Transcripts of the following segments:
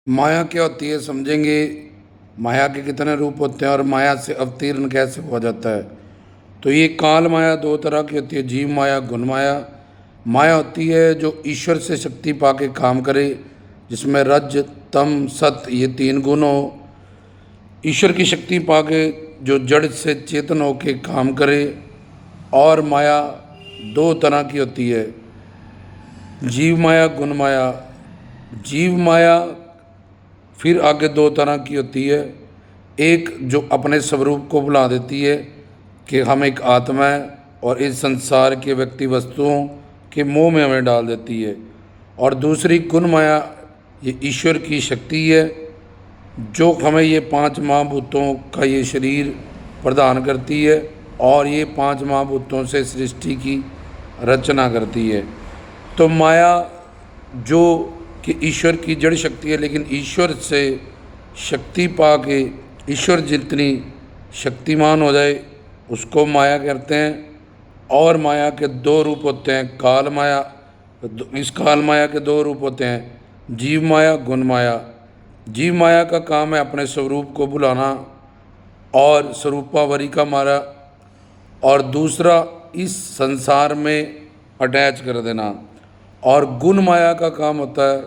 माया क्या होती है समझेंगे। माया के कितने रूप होते हैं और माया से अवतीर्ण कैसे हो जाता है। तो ये काल माया दो तरह की होती है, जीव माया, गुण माया। माया होती है जो ईश्वर से शक्ति पाके काम करे, जिसमें रज, तम, सत ये तीन गुण हो। ईश्वर की शक्ति पाके जो जड़ से चेतन होके काम करे। और माया दो तरह की होती है, जीव माया, गुण माया। जीव माया फिर आगे दो तरह की होती है। एक जो अपने स्वरूप को बुला देती है कि हम एक आत्मा है, और इस संसार के व्यक्ति वस्तुओं के मोह में हमें डाल देती है। और दूसरी गुण माया, ये ईश्वर की शक्ति है जो हमें ये पांच महाभूतों का ये शरीर प्रदान करती है, और ये पांच महाभूतों से सृष्टि की रचना करती है। तो माया जो कि ईश्वर की जड़ शक्ति है, लेकिन ईश्वर से शक्ति पा के ईश्वर जितनी शक्तिमान हो जाए उसको माया कहते हैं। और माया के दो रूप होते हैं, काल माया। इस काल माया के दो रूप होते हैं, जीव माया, गुण माया। जीव माया का काम है अपने स्वरूप को बुलाना और स्वरूपावरी का मारा, और दूसरा इस संसार में अटैच कर देना। और गुण माया का काम होता है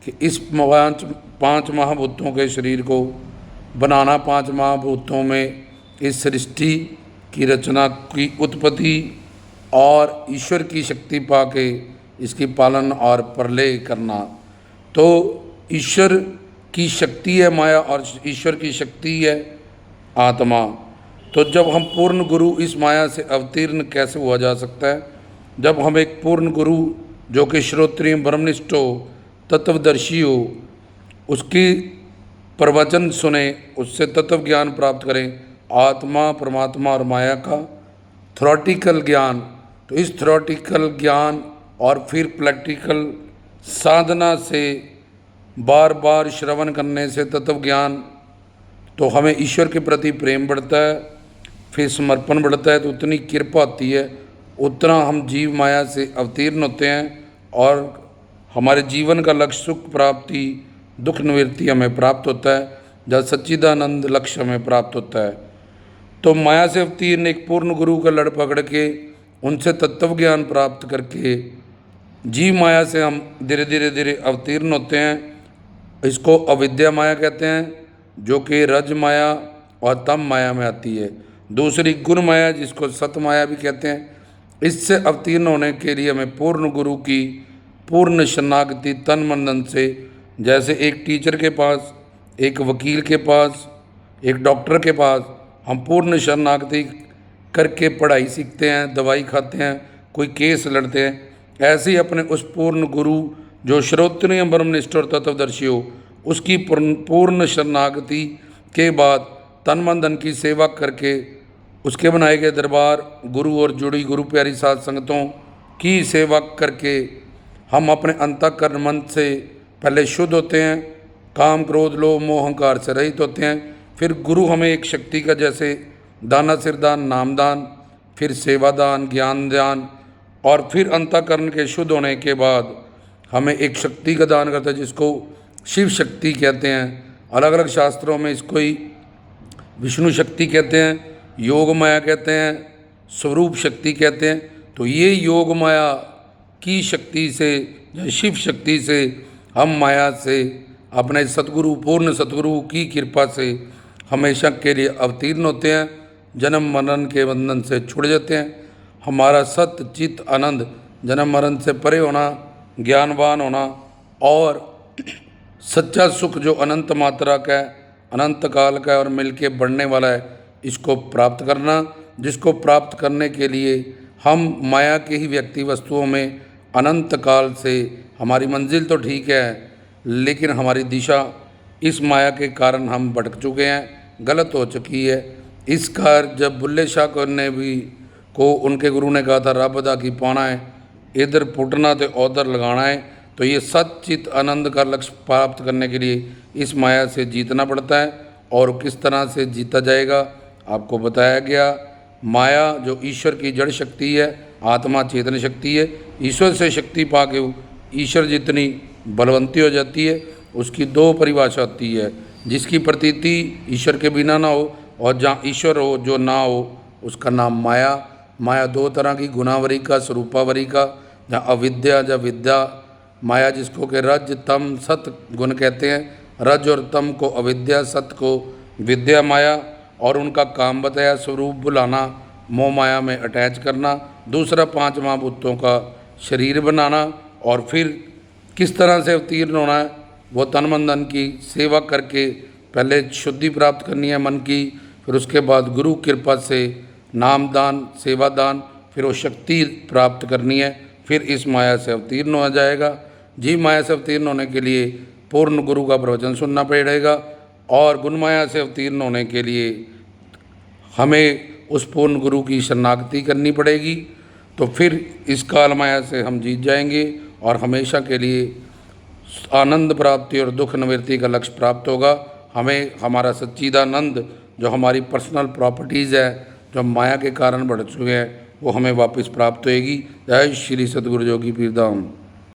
कि इस पांच महाभूतों के शरीर को बनाना, पांच महाभूतों में इस सृष्टि की रचना की उत्पत्ति और ईश्वर की शक्ति पाके इसकी पालन और प्रलय करना। तो ईश्वर की शक्ति है माया और ईश्वर की शक्ति है आत्मा। तो जब हम पूर्ण गुरु, इस माया से अवतीर्ण कैसे हुआ जा सकता है? जब हम एक पूर्ण गुरु जो कि श्रोत्रिय, ब्रह्मनिष्ठ हो, तत्वदर्शी हो, उसकी प्रवचन सुने, उससे तत्व ज्ञान प्राप्त करें, आत्मा, परमात्मा और माया का थ्योरेटिकल ज्ञान। तो इस थ्योरेटिकल ज्ञान और फिर प्रैक्टिकल साधना से बार बार श्रवण करने से तत्व ज्ञान, तो हमें ईश्वर के प्रति प्रेम बढ़ता है, फिर समर्पण बढ़ता है, तो उतनी कृपा होती है, उतना हम जीव माया से अवतीर्ण होते हैं और हमारे जीवन का लक्ष्य सुख प्राप्ति, दुख निवृत्ति हमें प्राप्त होता है, जब सच्चिदानंद लक्ष्य हमें प्राप्त होता है। तो माया से अवतीर्ण एक पूर्ण गुरु का लड़ पकड़ के उनसे तत्व ज्ञान प्राप्त करके जीव माया से हम धीरे धीरे धीरे अवतीर्ण होते हैं। इसको अविद्या माया कहते हैं, जो कि रज माया और तम माया में आती है। दूसरी गुण माया, जिसको सत माया भी कहते हैं। इससे अवतीर्ण होने के लिए हमें पूर्ण गुरु की पूर्ण शरणागति तन मन धन से, जैसे एक टीचर के पास, एक वकील के पास, एक डॉक्टर के पास हम पूर्ण शरणागति करके पढ़ाई सीखते हैं, दवाई खाते हैं, कोई केस लड़ते हैं, ऐसे ही अपने उस पूर्ण गुरु जो श्रोत्रिय, ब्रह्मनिष्ठ और तत्वदर्शी हो, उसकी पूर्ण शरणागति के बाद तन मन धन की सेवा करके उसके बनाए गए दरबार, गुरु और जुड़ी गुरु प्यारी साध संगतों की सेवा करके हम अपने अंतःकरण मन से पहले शुद्ध होते हैं, काम, क्रोध, लोभ, मोह, अहंकार से रहित होते हैं। फिर गुरु हमें एक शक्ति का, जैसे दाना सिरदान, नामदान, फिर सेवादान, ज्ञान दान, और फिर अंतःकरण के शुद्ध होने के बाद हमें एक शक्ति का दान करता है, जिसको शिव शक्ति कहते हैं। अलग अलग शास्त्रों में इसको ही विष्णु शक्ति कहते हैं, योग माया कहते हैं, स्वरूप शक्ति कहते हैं। तो ये योग माया की शक्ति से या शिव शक्ति से हम माया से अपने सतगुरु, पूर्ण सतगुरु की कृपा से हमेशा के लिए अवतीर्ण होते हैं, जन्म मरण के बंधन से छुट जाते हैं। हमारा सत्य चित्त आनंद, जन्म मरण से परे होना, ज्ञानवान होना, और सच्चा सुख जो अनंत मात्रा का है, अनंत काल का है और मिलके बढ़ने वाला है, इसको प्राप्त करना। जिसको प्राप्त करने के लिए हम माया के ही व्यक्ति वस्तुओं में अनंत काल से, हमारी मंजिल तो ठीक है लेकिन हमारी दिशा इस माया के कारण हम भटक चुके हैं, गलत हो चुकी है। इस कार जब बुल्ले शाह को ने भी को उनके गुरु ने कहा था, रब दा की पाना है, इधर पुटना तो उधर लगाना है। तो ये सच्चित आनंद का लक्ष्य प्राप्त करने के लिए इस माया से जीतना पड़ता है। और किस तरह से जीता जाएगा आपको बताया गया। माया जो ईश्वर की जड़ शक्ति है, आत्मा चेतन शक्ति है, ईश्वर से शक्ति पाके ईश्वर जितनी बलवंती हो जाती है, उसकी दो परिभाषा होती है, जिसकी प्रतीति ईश्वर के बिना ना हो और जहाँ ईश्वर हो जो ना हो उसका नाम माया। माया दो तरह की, गुणावरी का, स्वरूपावरी का। जहाँ अविद्या जहाँ विद्या, माया जिसको कि रज तम सत गुण कहते हैं, रज और तम को अविद्या, सत को विद्या माया। और उनका काम बताया, स्वरूप बुलाना, मोह माया में अटैच करना। दूसरा पांच महाभूतों का शरीर बनाना। और फिर किस तरह से अवतीर्ण होना है, वो तन मन धन की सेवा करके पहले शुद्धि प्राप्त करनी है मन की, फिर उसके बाद गुरु कृपा से नाम दान, सेवा दान, फिर वो शक्ति प्राप्त करनी है, फिर इस माया से अवतीर्ण हो जाएगा। जीव माया से अवतीर्ण होने के लिए पूर्ण गुरु का प्रवचन सुनना पड़ेगा, और गुण माया से अवतीर्ण होने के लिए हमें उस पूर्ण गुरु की शरणागति करनी पड़ेगी। तो फिर इस काल माया से हम जीत जाएंगे और हमेशा के लिए आनंद प्राप्ति और दुख निवृत्ति का लक्ष्य प्राप्त होगा। हमें हमारा सच्चिदानंद जो हमारी पर्सनल प्रॉपर्टीज़ है, जो माया के कारण बढ़ चुके हैं, वो हमें वापस प्राप्त होएगी। जय श्री सद्गुरु जोगी पीर धाम।